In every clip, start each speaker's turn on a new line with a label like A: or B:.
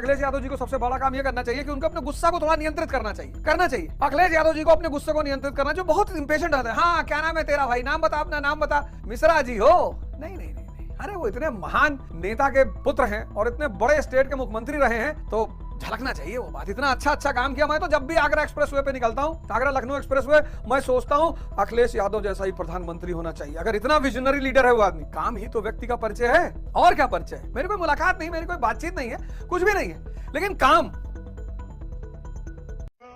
A: अखिलेश यादव जी को सबसे बड़ा काम ये करना चाहिए कि उनको अपने गुस्सा को थोड़ा नियंत्रित करना चाहिए। अखिलेश यादव जी को अपने गुस्से को नियंत्रित करना, जो बहुत इंपेशेंट रहते हैं। हाँ, क्या नाम है तेरा भाई, नाम बता, अपना नाम बता। मिश्रा जी हो? नहीं नहीं नहीं, अरे वो इतने महान नेता के पुत्र हैं और इतने बड़े स्टेट के मुख्यमंत्री रहे हैं, तो झलकना चाहिए वो बात। इतना अच्छा काम किया। मैं तो जब भी आगरा एक्सप्रेसवे पे निकलता हूँ, आगरा लखनऊ एक्सप्रेसवे, मैं सोचता हूँ अखिलेश यादव जैसा ही प्रधानमंत्री होना चाहिए। अगर इतना विजनरी लीडर है वो आदमी। काम ही तो व्यक्ति का परिचय है, और क्या परिचय है। मेरी कोई मुलाकात नहीं, मेरी कोई बातचीत नहीं है, कुछ भी नहीं है, लेकिन काम।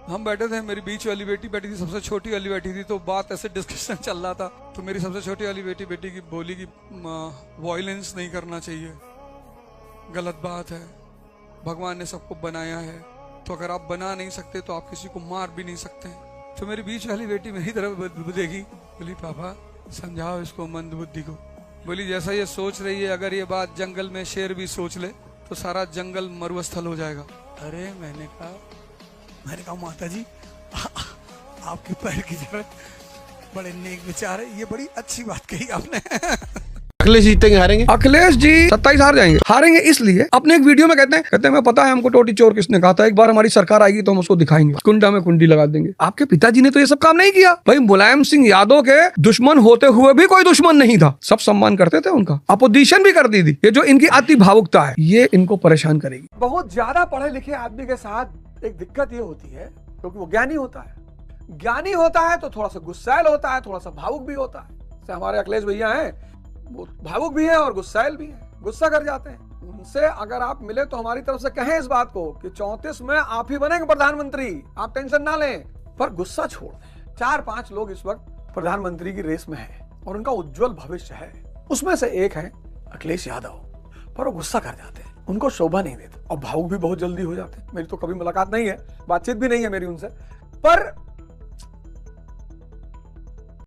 B: हम बैठे थे, मेरी बीच वाली बेटी बैठी थी, सबसे छोटी वाली बैठी थी, तो बात ऐसे डिस्कशन चल रहा था। तो मेरी सबसे छोटी वाली बेटी की बोली कि वायलेंस नहीं करना चाहिए, गलत बात है, भगवान ने सबको बनाया है, तो अगर आप बना नहीं सकते तो आप किसी को मार भी नहीं सकते। तो मेरी बीच वाली बेटी मेरी तरफ देखी, बोली पापा समझाओ इसको मंद बुद्धि को। बोली जैसा ये सोच रही है, अगर ये बात जंगल में शेर भी सोच ले तो सारा जंगल मरुस्थल हो जाएगा। अरे मैंने कहा माता जी आपके पैर की जरूरत, बड़े नेक विचार है, ये बड़ी अच्छी बात कही आपने।
C: अखिलेश जीतेंगे हारेंगे?
A: अखिलेश जी 27 हार जाएंगे। हारेंगे इसलिए, अपने एक वीडियो में कहते हैं मैं पता है हमको टोटी चोर किसने कहा था, एक बार हमारी सरकार आएगी तो हम उसको दिखाएंगे, कुंडा में कुंडी लगा देंगे। आपके पिताजी ने तो ये सब काम नहीं किया भाई। मुलायम सिंह यादव के दुश्मन होते हुए भी कोई दुश्मन नहीं था, सब सम्मान करते थे उनका, अपोजिशन भी कर दी थी। ये जो इनकी अति भावुकता है, ये इनको परेशान करेगी। बहुत ज्यादा पढ़े लिखे आदमी के साथ एक दिक्कत ये होती है, क्योंकि वो ज्ञानी होता है तो थोड़ा सा गुस्सैल होता है, थोड़ा सा भावुक भी होता है। जैसे हमारे अखिलेश भैया हैं, वो भावुक भी है और गुस्सैल भी है, गुस्सा कर जाते हैं। उनसे अगर आप मिले तो हमारी तरफ से कहें इस बात को कि 34 में आप ही बनेंगे प्रधानमंत्री, आप टेंशन ना लें, पर गुस्सा छोड़ दें। 4-5 लोग इस वक्त प्रधानमंत्री की रेस में हैं और उनका उज्जवल भविष्य है। उसमें से एक है अखिलेश यादव, पर वो गुस्सा कर जाते हैं, उनको शोभा नहीं देते और भावुक भी बहुत जल्दी हो जाते हैं। मेरी तो कभी मुलाकात नहीं है, बातचीत भी नहीं है मेरी उनसे, पर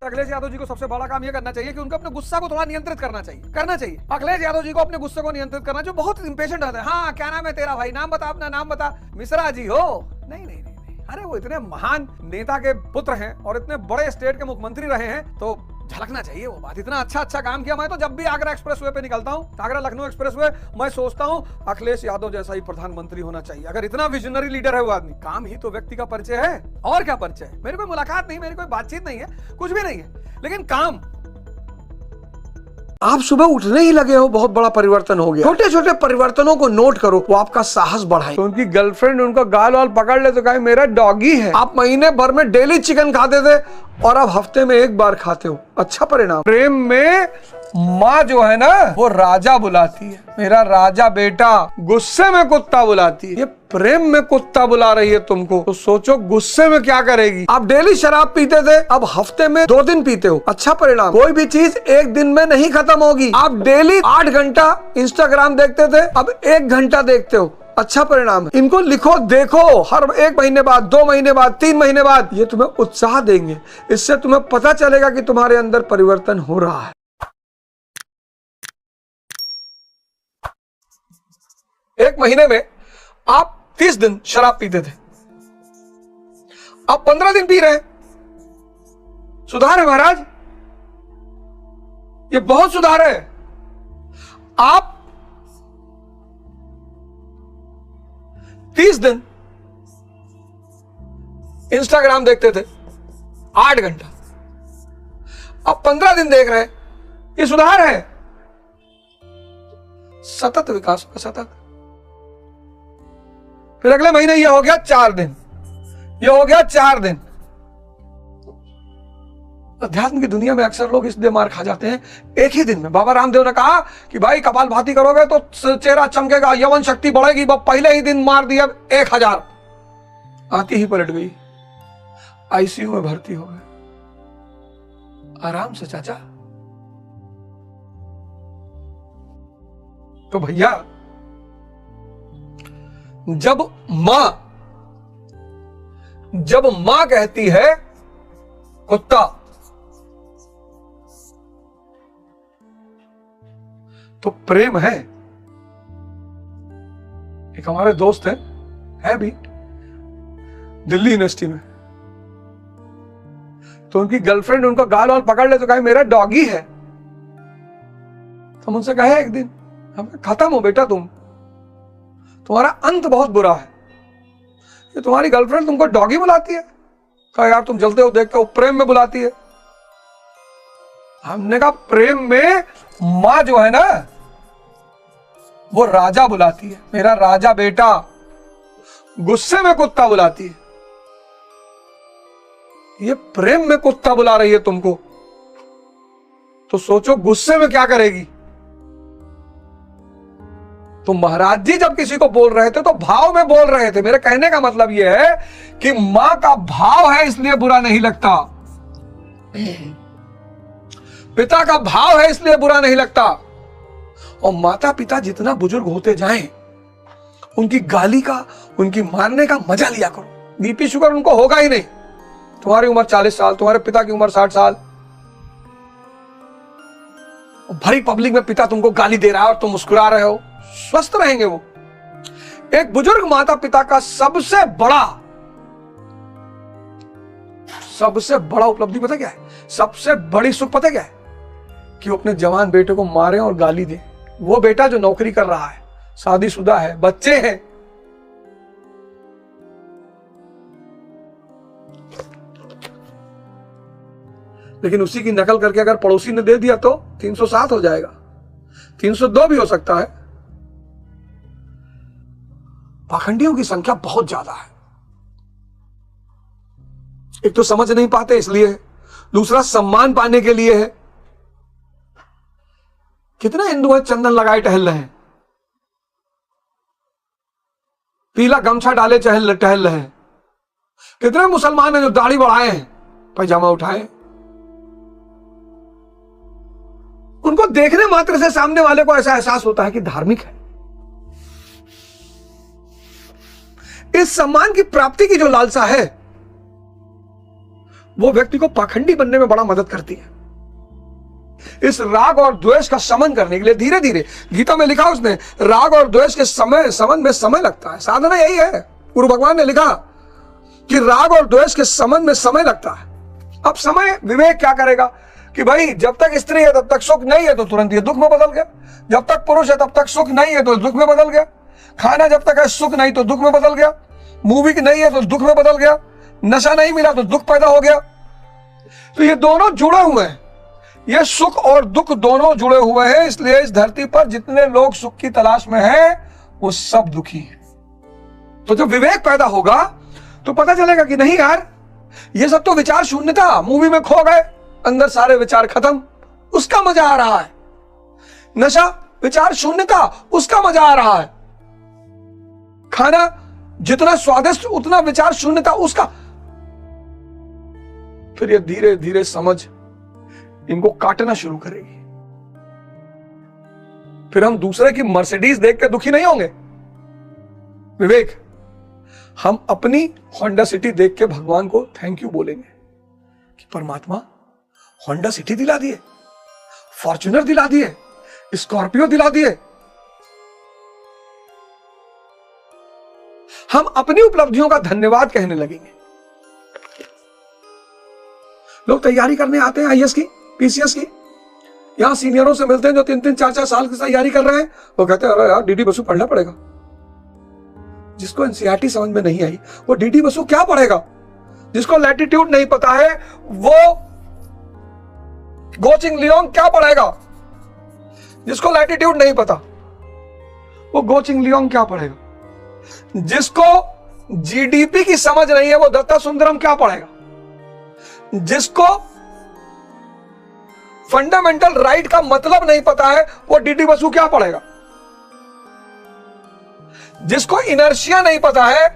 A: अखिलेश यादव जी को सबसे बड़ा काम यह करना चाहिए कि उनको अपने गुस्सा को थोड़ा नियंत्रित करना चाहिए। अखिलेश यादव जी को अपने गुस्से को नियंत्रित करना, जो बहुत इंपेशेंट रहते हैं। हाँ, क्या नाम है तेरा भाई, नाम बता, अपना नाम बता। मिश्रा जी हो? नहीं नहीं नहीं, अरे वो इतने महान नेता के पुत्र हैं और इतने बड़े स्टेट के मुख्यमंत्री रहे हैं, तो झलकना चाहिए वो बात। इतना अच्छा काम किया। मैं तो जब भी आगरा एक्सप्रेसवे पे निकलता हूँ, आगरा लखनऊ एक्सप्रेसवे, मैं सोचता हूँ अखिलेश यादव जैसा ही प्रधानमंत्री होना चाहिए। अगर इतना विजनरी लीडर है वो आदमी। काम ही तो व्यक्ति का परिचय है, और क्या परिचय है। मेरी कोई मुलाकात नहीं, मेरी कोई बातचीत नहीं है, कुछ भी नहीं है, लेकिन काम। आप सुबह उठने ही लगे हो, बहुत बड़ा परिवर्तन हो गया। छोटे छोटे परिवर्तनों को नोट करो, वो आपका साहस बढ़ाए। तो उनकी गर्लफ्रेंड उनका गाल वाल पकड़ ले तो कहे मेरा डॉगी है। आप महीने भर में डेली चिकन खाते थे और अब हफ्ते में एक बार खाते हो। अच्छा परिणाम। प्रेम में माँ जो है ना, वो राजा बुलाती है, मेरा राजा बेटा। गुस्से में कुत्ता बुलाती है, ये प्रेम में कुत्ता बुला रही है तुमको, तो सोचो गुस्से में क्या करेगी। आप डेली शराब पीते थे, अब हफ्ते में 2 दिन पीते हो। अच्छा परिणाम। कोई भी चीज एक दिन में नहीं खत्म होगी। आप डेली 8 घंटा इंस्टाग्राम देखते थे, अब 1 घंटा देखते हो। अच्छा परिणाम है। इनको लिखो, देखो, हर 1 महीने बाद, 2 महीने बाद, 3 महीने बाद, ये तुम्हें उत्साह देंगे। इससे तुम्हें पता चलेगा कि तुम्हारे अंदर परिवर्तन हो रहा है। 1 महीने में आप 30 दिन शराब पीते थे, आप 15 दिन पी रहे हैं। सुधार है महाराज, ये बहुत सुधार है। आप 30 दिन इंस्टाग्राम देखते थे 8 घंटा, अब 15 दिन देख रहे हैं, ये सुधार है। सतत विकास का सतत। फिर अगले महीने ये हो गया 4 दिन, ये हो गया 4 दिन। अध्यात्म की दुनिया में अक्सर लोग इसलिए मार खा जाते हैं एक ही दिन में। बाबा रामदेव ने कहा कि भाई कपालभाति करोगे तो चेहरा चमकेगा, यवन शक्ति बढ़ेगी। पहले ही दिन मार दिया 1000, आती ही पलट गई, आईसीयू में भर्ती हो गए। आराम से चाचा। तो भैया, जब मां कहती है कुत्ता, तो प्रेम है। एक हमारे दोस्त है भी दिल्ली यूनिवर्सिटी में, तो उनकी गर्लफ्रेंड उनका गाल वाल पकड़ ले तो कहे मेरा डॉगी है। तो हम उनसे कहे एक दिन, खत्म हो बेटा तुम, तुम्हारा अंत बहुत बुरा है। ये तुम्हारी गर्लफ्रेंड तुमको डॉगी बुलाती है, कहा यार तुम जलते हो देख के, वो प्रेम में बुलाती है। हमने कहा प्रेम में मां जो है ना वो राजा बुलाती है, मेरा राजा बेटा। गुस्से में कुत्ता बुलाती है, ये प्रेम में कुत्ता बुला रही है तुमको, तो सोचो गुस्से में क्या करेगी। तो महाराज जी जब किसी को बोल रहे थे तो भाव में बोल रहे थे। मेरे कहने का मतलब यह है कि मां का भाव है इसलिए बुरा नहीं लगता, पिता का भाव है इसलिए बुरा नहीं लगता। और माता पिता जितना बुजुर्ग होते जाएं, उनकी गाली का, उनकी मारने का मजा लिया करो। बीपी शुगर उनको होगा ही नहीं। तुम्हारी उम्र 40 साल, तुम्हारे पिता की उम्र 60 साल, भरी पब्लिक में पिता तुमको गाली दे रहा है और तुम मुस्कुरा रहे हो, स्वस्थ रहेंगे वो। एक बुजुर्ग माता पिता का सबसे बड़ा उपलब्धि पता क्या है? सबसे बड़ी सुख पता क्या है? कि वो अपने जवान बेटे को मारे और गाली दे। वो बेटा जो नौकरी कर रहा है, शादीशुदा है, बच्चे हैं, लेकिन उसी की नकल करके अगर पड़ोसी ने दे दिया तो 307 हो जाएगा, 302 भी हो सकता है। पाखंडियों की संख्या बहुत ज्यादा है। एक तो समझ नहीं पाते इसलिए है, दूसरा सम्मान पाने के लिए है। कितने हिंदू है चंदन लगाए टहल रहे हैं, पीला गमछा डाले टहल रहे हैं। कितने मुसलमान हैं जो दाढ़ी बढ़ाए हैं, पैजामा उठाए। उनको देखने मात्र से सामने वाले को ऐसा एहसास होता है कि धार्मिक है। इस सम्मान की प्राप्ति की जो लालसा है वो व्यक्ति को पाखंडी बनने में बड़ा मदद करती है। इस राग और द्वेष का शमन करने के लिए धीरे धीरे, गीता में लिखा उसने, राग और द्वेष के शमन में समय लगता है। साधना यही है। गुरु भगवान ने लिखा कि राग और द्वेष के शमन में समय लगता है। अब समय विवेक क्या करेगा कि भाई जब तक स्त्री है तब तक सुख नहीं है तो तुरंत ये दुख में बदल गया, जब तक पुरुष है तब तक सुख नहीं है तो दुख में बदल गया, खाना जब तक है सुख नहीं तो दुख में बदल गया, मूवी नहीं है तो दुख में बदल गया, नशा नहीं मिला तो दुख पैदा हो गया। तो ये दोनों जुड़े हुए हैं, ये सुख और दुख दोनों जुड़े हुए हैं। इसलिए इस धरती पर जितने लोग सुख की तलाश में हैं वो सब दुखी हैं। तो जब विवेक पैदा होगा तो पता चलेगा कि नहीं यार, ये सब तो विचार शून्य था, मूवी में खो गए, अंदर सारे विचार खत्म, उसका मजा आ रहा है। नशा विचार शून्य था, उसका मजा आ रहा है। खाना जितना स्वादिष्ट उतना विचार शून्य था, उसका। फिर ये धीरे धीरे समझ इनको काटना शुरू करेगी। फिर हम दूसरे की मर्सिडीज देख के दुखी नहीं होंगे। विवेक, हम अपनी होंडा सिटी देख के भगवान को थैंक यू बोलेंगे कि परमात्मा होंडा सिटी दिला दिए, फॉर्च्यूनर दिला दिए, स्कॉर्पियो दिला दिए। हम अपनी उपलब्धियों का धन्यवाद कहने लगेंगे। लोग तैयारी करने आते हैं आईएएस की, पीसीएस की, यहां सीनियरों से मिलते हैं जो 3-3, 4-4 साल की तैयारी कर रहे हैं। वो कहते हैं अरे यार डीडी बसु पढ़ना पड़ेगा। जिसको एनसीईआरटी समझ में नहीं आई वो डीडी बसु क्या पढ़ेगा? जिसको लैटिट्यूड नहीं पता है वो गोचिंग लियोंग क्या पढ़ेगा? जिसको लैटिट्यूड नहीं पता वो गोचिंग लियोंग क्या पढ़ेगा? जिसको जीडीपी की समझ नहीं है वो दत्ता सुंदरम क्या पढ़ेगा? जिसको फंडामेंटल राइट का मतलब नहीं पता है वो डीडी बसु क्या पढ़ेगा? जिसको इनर्शिया नहीं पता है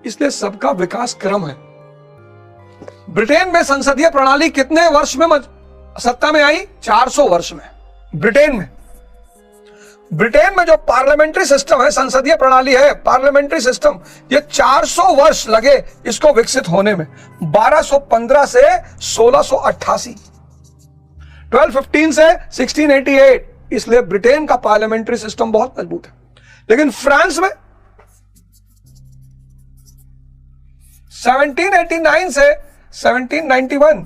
A: इसलिए सबका विकास क्रम है। ब्रिटेन में संसदीय प्रणाली कितने वर्ष में सत्ता में आई? 400 वर्ष में। ब्रिटेन में जो पार्लियामेंट्री सिस्टम है, संसदीय प्रणाली है, पार्लियामेंट्री सिस्टम, ये 400 वर्ष लगे इसको विकसित होने में। 1215 से 1688, 1215 से 1688। इसलिए ब्रिटेन का पार्लियामेंट्री सिस्टम बहुत मजबूत है। लेकिन फ्रांस में 1789 से 1791,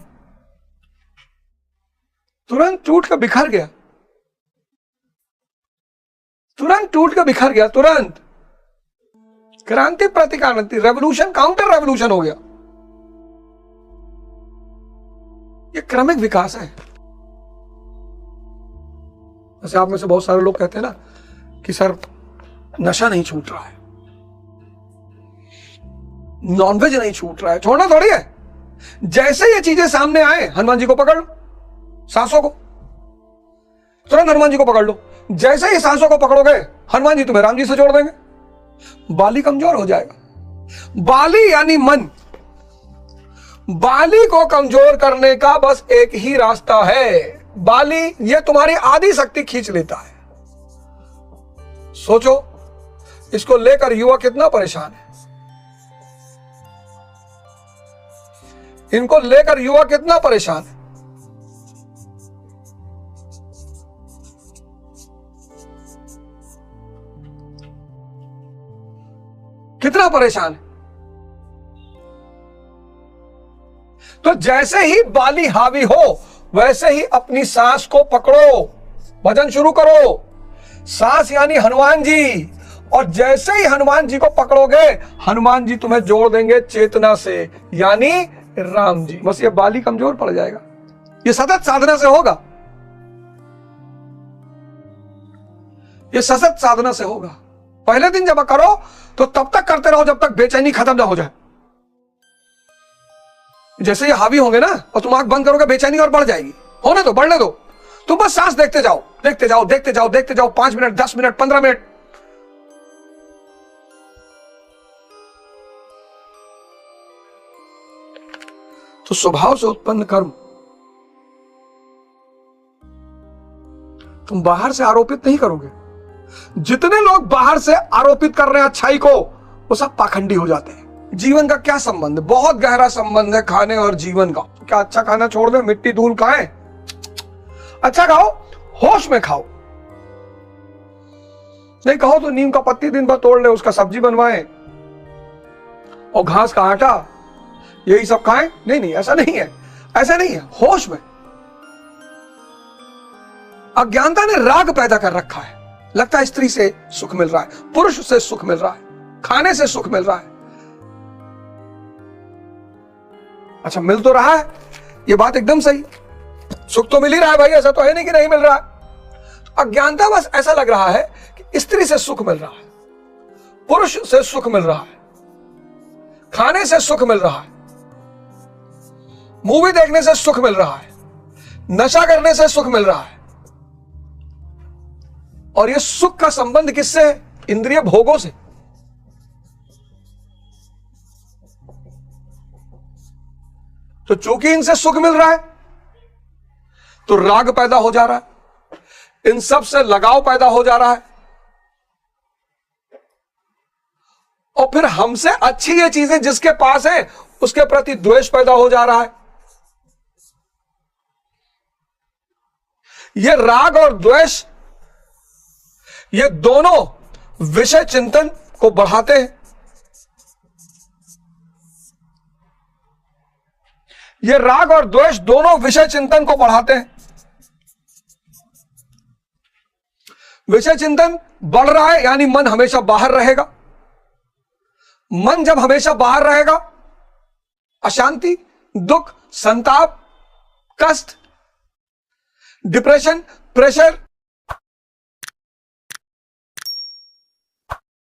A: तुरंत टूट कर बिखर गया, तुरंत टूट कर बिखर गया, तुरंत। क्रांति प्रतिक्रांति, रेवोल्यूशन काउंटर रेवोल्यूशन हो गया। ये क्रमिक विकास है। जैसे आप में से बहुत सारे लोग कहते हैं ना कि सर नशा नहीं छूट रहा है, नॉनवेज नहीं छूट रहा है। छोड़ना थोड़ी है। जैसे ये चीजें सामने आए, हनुमान जी को पकड़ लो, सांसों को, तुरंत हनुमान जी को पकड़ लो। जैसे ही सांसों को पकड़ोगे, हनुमान जी तुम्हें राम जी से जोड़ देंगे। बाली कमजोर हो जाएगा। बाली यानी मन। बाली को कमजोर करने का बस एक ही रास्ता है। बाली ये तुम्हारी आदि शक्ति खींच लेता है। सोचो, इसको लेकर युवा कितना परेशान है। इनको लेकर युवा कितना परेशान है। कितना परेशान है। तो जैसे ही बाली हावी हो, वैसे ही अपनी सांस को पकड़ो, भजन शुरू करो। सांस यानी हनुमान जी। और जैसे ही हनुमान जी को पकड़ोगे, हनुमान जी तुम्हें जोड़ देंगे चेतना से, यानी राम जी। बस ये बाली कमजोर पड़ जाएगा। ये सतत साधना से होगा, ये सतत साधना से होगा। पहले दिन जब करो तो तब तक करते रहो जब तक बेचैनी खत्म ना हो जाए। जैसे ये हावी होंगे ना और तुम आंख बंद करोगे, बेचैनी और बढ़ जाएगी। होने दो, बढ़ने दो। तुम बस सांस देखते जाओ, देखते जाओ, देखते जाओ, देखते जाओ। 5 मिनट, 10 मिनट, 15 मिनट। तो स्वभाव से उत्पन्न कर्म तुम बाहर से आरोपित नहीं करोगे। जितने लोग बाहर से आरोपित कर रहे हैं अच्छाई को, वो सब पाखंडी हो जाते हैं। जीवन का क्या संबंध है? बहुत गहरा संबंध है खाने और जीवन का। क्या अच्छा खाना छोड़ दे, मिट्टी धूल खाएं? अच्छा खाओ, होश में खाओ। नहीं कहो तो नीम का पत्ती दिन भर तोड़ ले, उसका सब्जी बनवाएं और घास का आटा, यही सब खाएं। नहीं नहीं, ऐसा नहीं है, ऐसा नहीं है। होश में। अज्ञानता ने राग पैदा कर रखा है। लगता है स्त्री से सुख मिल रहा है, पुरुष से सुख मिल रहा है, खाने से सुख मिल रहा है। अच्छा, मिल तो रहा है, ये बात एकदम सही, सुख तो मिल ही रहा है भाई, ऐसा तो है नहीं कि नहीं मिल रहा है। तो अज्ञानता बस ऐसा लग रहा है कि स्त्री से सुख मिल रहा है, पुरुष से सुख मिल रहा है, खाने से सुख मिल रहा है, मूवी देखने से सुख मिल रहा है, नशा करने से सुख मिल रहा है। और ये सुख का संबंध किससे है? इंद्रिय भोगों से। तो चूंकि इनसे सुख मिल रहा है तो राग पैदा हो जा रहा है, इन सब से लगाव पैदा हो जा रहा है, और फिर हमसे अच्छी ये चीजें जिसके पास है उसके प्रति द्वेष पैदा हो जा रहा है। ये राग और द्वेष, ये दोनों विषय चिंतन को बढ़ाते हैं। ये राग और द्वेष दोनों विषय चिंतन को बढ़ाते हैं। विषय चिंतन बढ़ रहा है यानी मन हमेशा बाहर रहेगा। मन जब हमेशा बाहर रहेगा, अशांति, दुख, संताप, कष्ट, डिप्रेशन, प्रेशर,